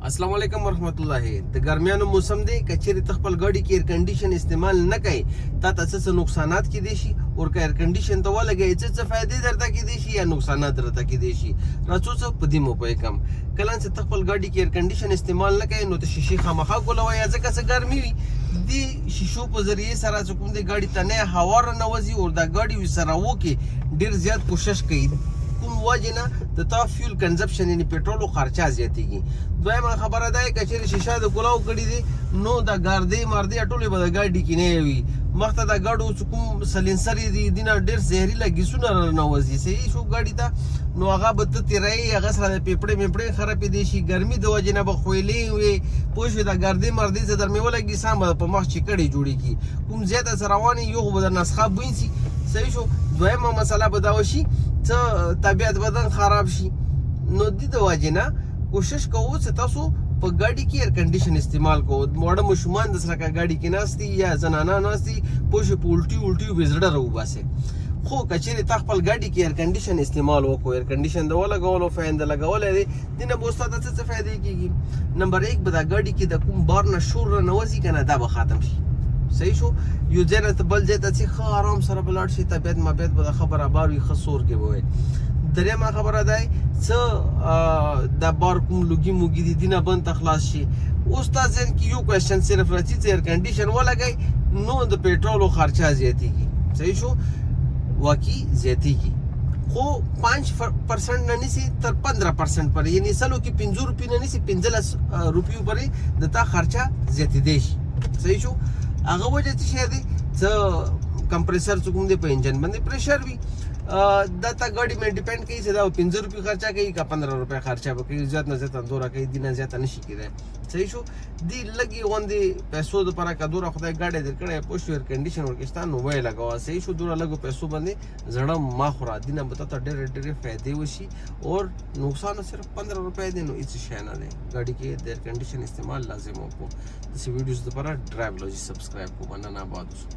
अस्सलाम वालेकुम वरहमतुल्लाहि। د ګرمیانو موسم دی که چیرې ته خپل ګاډي کې ایر کنډیشن استعمال نه کوي تا ته څه نقصانات کېدی شي او که ایر کنډیشن ته ولګوي څه فایدې درته کېدی شي یا نقصانات درته کېدی شي راځو څه په دې مو پوه کړم. کله چې ته خپل ګاډي کې ایر کنډیشن استعمال نه کوي نو ته شیشې خامخا کولوه یا ځکه څه ګرمي وي دې شیشو په ذریعې سره چې کوم دی ګاډي ته نه هوا راننوځي او دا ګاډي سره وکړي ډېر زیات کوشش کوي کوم وجه نه د تا فیول کنزپشن یعنی پټرولو خرچه زیاتېږي. دویمه خبره ده که چیرې شیشه د کلاو کړي دي نو د ګردې مردې ټولې به د ګاډي کې نه وي مخته د ګاډو چې کوم سلنسر دي دینه ډېر زهریله ګیسونه راننوځي صحیح شو ګاډي ته نو هغه به ته تېروي هغه سره د پیپړې میپړې خرابېدی شي ګرمي د وجې نه به خویلې وي پوه شوې د ګردې مردې څه در مې ولګي سم به په مخ چیکړې جوړېږي کوم زیاته څه روانې یو خو به د نسخه بوین شي صحیح شو. دویمه مسله به دا وشي څه طبیعت بدن خراب شي نو دې د وجې نه کوشش کوو چې تاسو په ګاډي کې ایر کنډیشن استعمال کوو. واړه ماشومان د سره ګاډي کې ناستي یا زنانه ناستي پوه شو په الټي به زړه راوباسي خو که چیرې تا خپل ګاډي کې ایر کنډیشن استعمال وکړو ایر کنډیشن د ولګولو فین د لګولی دی دې نه به اوس تا ته څه فایدې کېږي. نمبر 1 به دا ګاډي کې د کوم بار نه شور رانوځي که نه دا به ختم شي صحیح شو. یو ځای نه ته بل ځای ته ځې ښه آرام سره به لاړ شي طبیعت مبیعت به د خبره بار وي ښه سور کې به وي. درېیمه خبره دی څه د بار کوم لوګي موګي دي دینه بند ته خلاص شي. اوس تا ذهن کې یو کوېشن صرف راځي چې ایر کنډیشن ولګئ نو د پېټرولو خرچه زیاتېږي صحیح شو واقعي زیاتېږي خو 5% نه نیسي تر 15% پورې یعنې سلو کې 50 روپۍ نه نیسي 15 روپیو پورې د تا خرچه زیاتېدی شي صحیح شو. هغه وجه څه شی دی څه کمپریسر چې کوم دی په انجن باندې پریشر وي دا تا ګاډي مې ډیپینډ کوي چې دا 15 روپۍ خرچه کوي که 15 روپۍ خرچه به کوي زیات نه زیات دوره کوي دې نه زیاته نشي کېدی صحیح شو. دې لږې غوندې پیسو دپاره که دوره خدای ګاډی در کړی پوه شو ایر کنډیشن ورکې شته نو ویې لګوه صحیح شو. دوره لږو پیسو باندې زړه مه خوره دې نه به تا ته ډېرې فایدې وشي اور نقصان صرف 15 روپۍ دی نو هېڅ شی نه دی. ګاډي کې د ایر کنډیشن استعمال لازم وکړو. داسې ویډیوز دپاره ډرایو لوجي سبسکرایب کړو. مننه آباد اوسو.